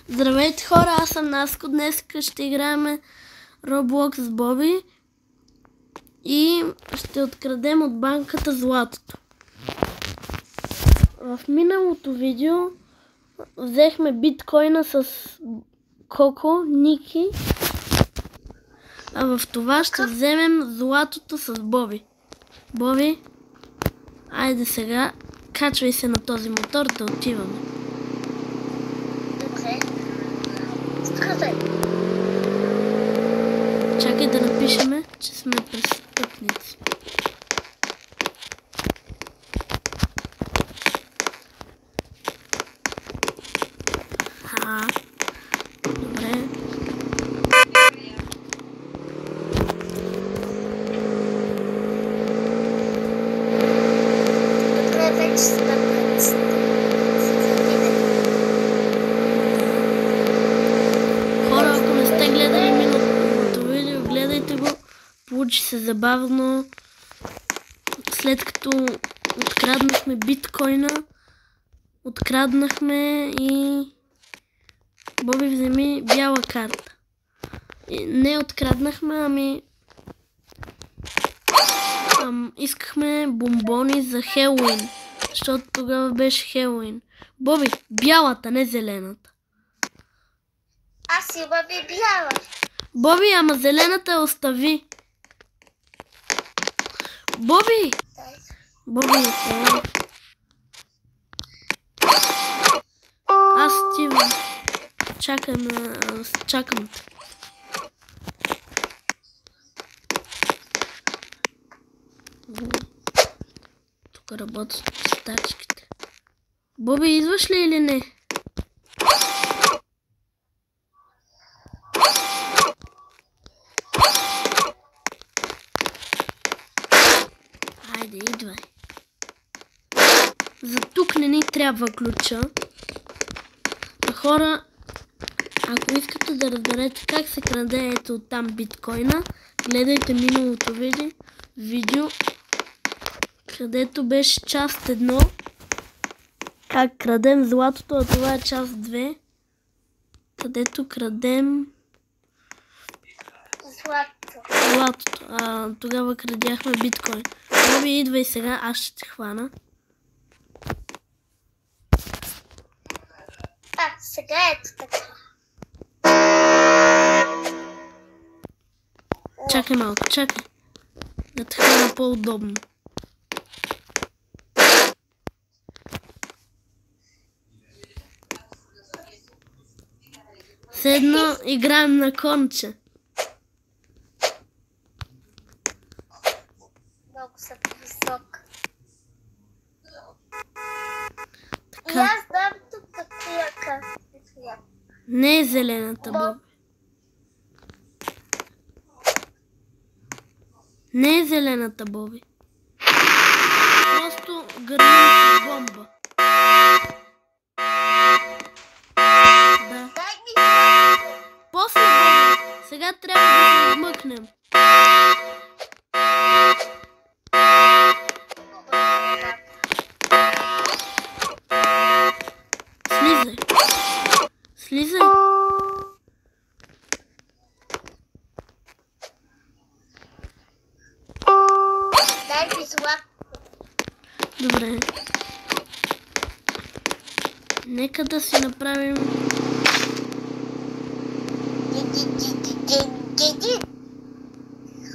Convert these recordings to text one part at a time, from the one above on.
Здравейте хора, аз съм Наско. Днес ще играем Roblox с Боби и ще открадем от банката златото. В миналото видео взехме биткоина с Коко, Ники, а в това ще вземем златото с Боби. Боби, айде сега, качвай се на този мотор да отиваме. Чакай да напишеме, че сме престъпници. Добре. Хора, ако не сте гледали миналото видео, гледайте го. Получи се забавно. След като откраднахме биткоина, откраднахме и Боби вземи бяла карта. Не откраднахме, искахме бомбони за Хелоуин, защото тогава беше Хелоуин. Боби, бялата, не зелената. Аз имам и бяла. Боби, ама зелената остави. Боби! Боби, аз отивам. Чакам те. Тук работят стачките. Боби, идваш ли или не? Хайде, идвай. За тук не ни трябва ключа. Хора, ако искате да разберете как се краде ето оттам биткоина, гледайте миналото видео, където беше част 1, как крадем златото, а това е част 2, където крадем златото. Тогава крадяхме биткоин. Боби, идвай сега, аз ще те хвана. Сега ето така. Чакай малко, чакай. Да те хвана по-удобно. Седно играем на конче. Много са висока. Така. И аз дам тук такива карти. Не е зелената, Боби. Не е зелената, Боби. Просто гърнем с бомба. Да. После, Боби, сега трябва да се измъкнем. Слизай. Слизай. Дай ми злато. Добре. Нека да си направим...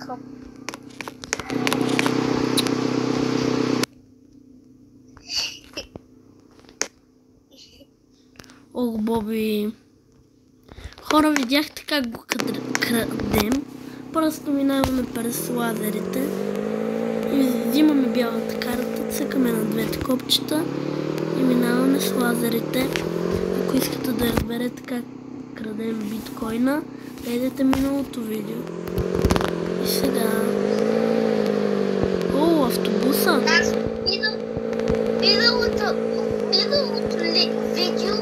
Хоп. Ох, Боби. Хора, видяхте как го крадем. Просто минаваме през лазерите и взимаме бялата карта, цъкаме на двете копчета и минаваме с лазерите. Ако искате да разберете как крадем биткоина, гледайте миналото видео. И сега... О, автобуса! Миналото видео.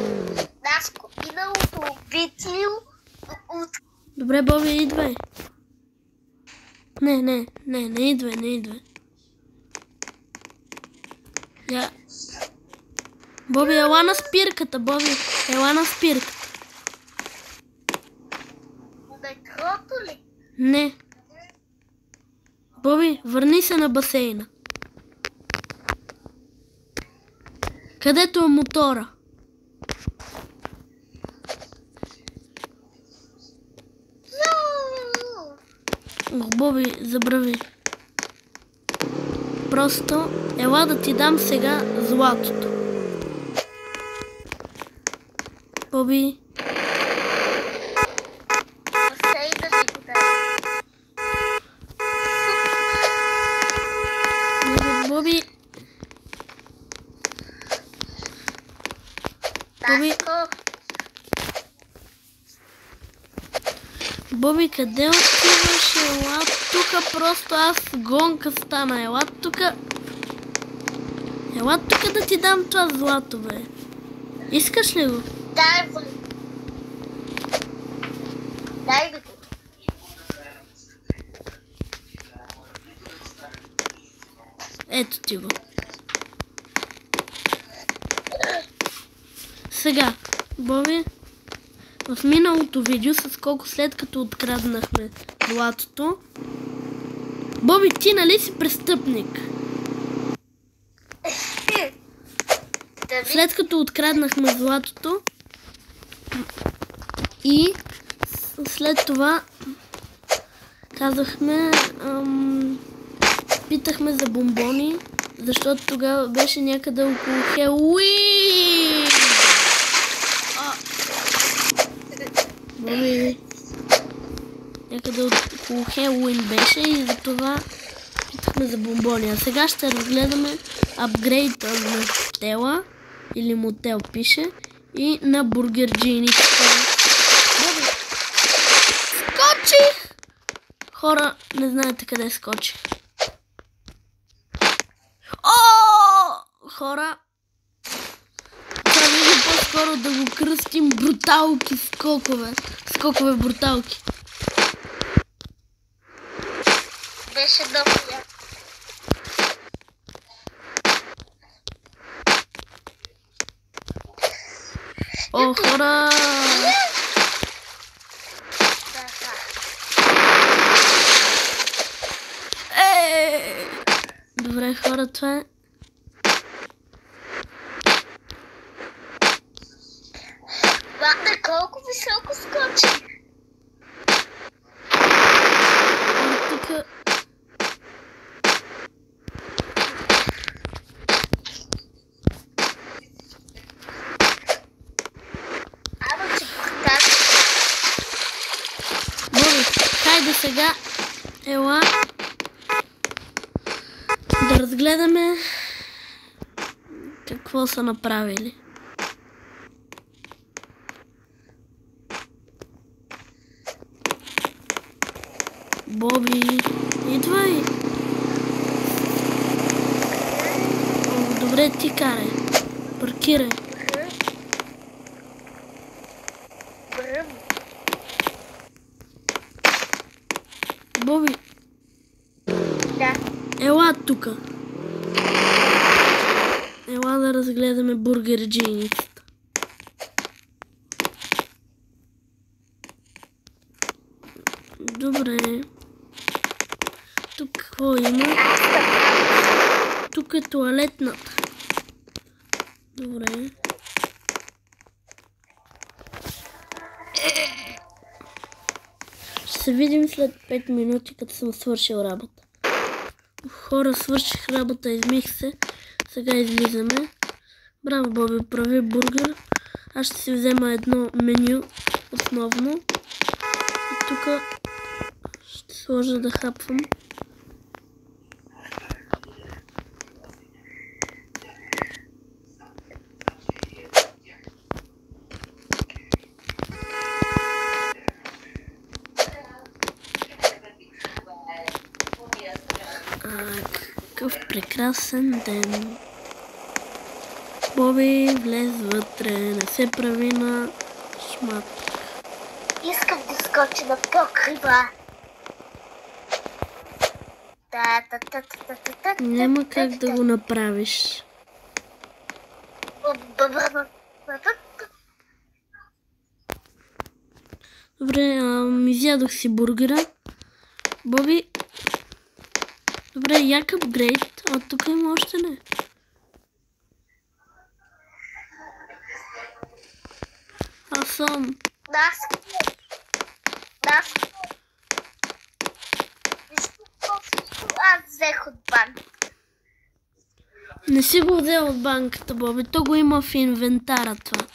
Добре, Боби, идвай. Не идвай. Боби, ела на спирката, Боби. Ела на спирката. Не. Боби, върни се на басейна. Където е мотора? Ох, Боби, забрави. Просто ела да ти дам сега златото. Боби. Боби. Боби. Боби, къде отиваш? Ела тука, просто аз гонка стана. Ела тука. Ела тука да ти дам това злато, бе. Искаш ли го? Дай го. Дай го. Ето ти го. Сега, Боби, в миналото видео, с колко след като откраднахме златото. Боби, ти нали си престъпник? След като откраднахме златото и след това казахме, питахме за бомбони, защото тогава беше някъде около Хелуин. Боби, някъде около Хелуин беше и затова питахме за бомбони. А сега ще разгледаме апгрейда на хотела, или мотел пише, и на бургерджийните. Боби, скочих! Хора, не знаете къде скочих. Хора, това види по-скоро да го кръстим бруталки скокове. Скокове бруталки. Беше добре. О, хора! Добре, хора, това е. Ванда, колко високо скочи? Тук. Ама че покаташ. Боби, хайде сега. Ела. Да разгледаме какво са направили. Боби, идвай. О, добре, ти карай. Паркирай. Боби. Да. Ела тука. Ела да разгледаме бургерджийницата. Добре. Тук какво има? Тук е тоалетната. Добре. Ще се видим след 5 минути, като съм свършил работа. Хора, свърших работа, измих се. Сега излизаме. Браво, Боби, прави бургер. Аз ще си взема едно меню основно. И тук ще сложа да хапвам. Какъв прекрасен ден. Боби, влез вътре, не се прави на шмат. Искам да скоча на покрива. Няма как да го направиш. Добре, изядох си бургера. Боби. Добре, як апгрейд? А тук има още не. Аз съм. Аз взех от банк. Не си го взел от банката, Боби. То го има в инвентара това.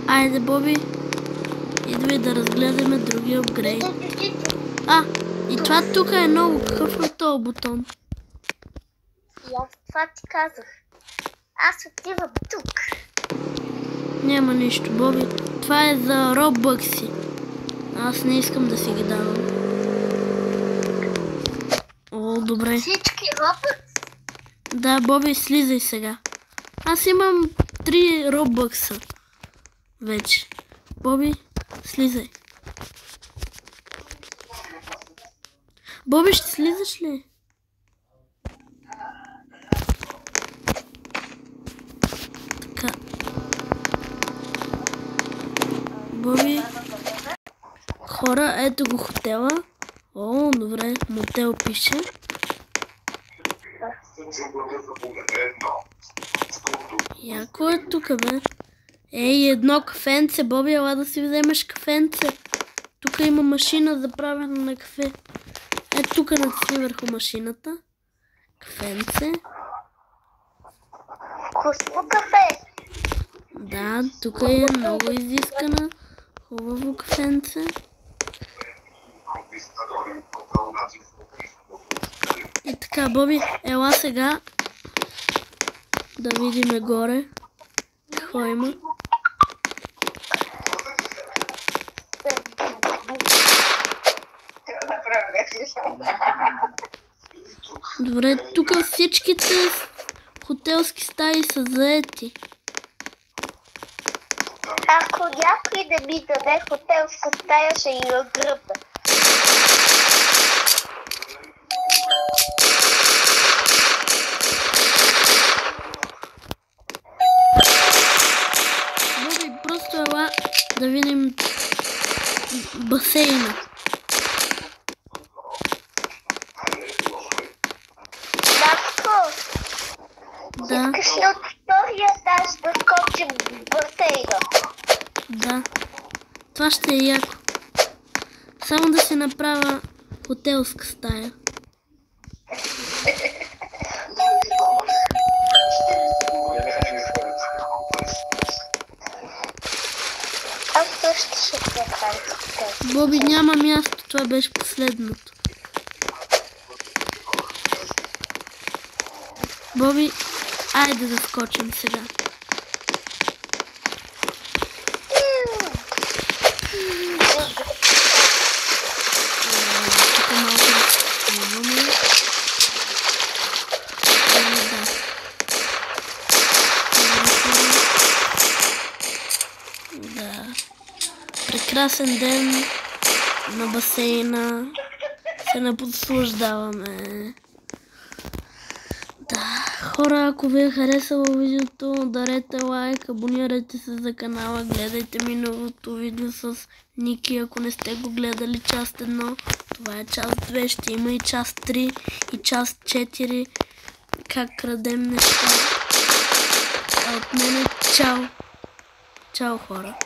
Айде, Боби. Идвай да разгледаме другия апгрейд. И това тук е ново. Какъв е този бутон? И аз това ти казах. Аз отивам тук. Няма нищо, Боби. Това е за робъкси. Аз не искам да си ги давам. О, добре. Всички робъкси? Да, Боби, слизай сега. Аз имам 3 робъкса. Вече. Боби, слизай. Боби, ще слизаш ли? Така. Боби. Хора, ето го хотела. О, добре, мотел пише. Яко е тук, бе. Ей, едно кафенце, Боби, ела да си вземеш кафенце. Тук има машина за правене на кафе. Ето тук натисни върху машината. Кафенце. Вкусно кафе. Да, тук е много изискана. Хубаво кафенце. И така, Боби, ела сега да видиме горе какво има. Добре, тук всичките хотелски стаи са заети. Ако някой да ми даде хотелска стая, ще я гръбна. Боби, просто ела да видим басейна. Да. Искаш ли от втория етаж да скочим в басейна? Да. Това ще е яко. Само да си направя хотелска стая. Аз също ще направя хотелска. Боби, няма място. Това беше последното. Боби, айде да скочим сега. Тук малко снимаме. Да. Прекрасен ден на басейна. Се наподслуждаваме. Хора, ако ви е харесало видеото, ударете лайк, абонирайте се за канала, гледайте ми новото видео с Ники, ако не сте го гледали част 1. Това е част 2, ще има и част 3 и част 4, как крадем неща. А от мен е чао! Чао, хора!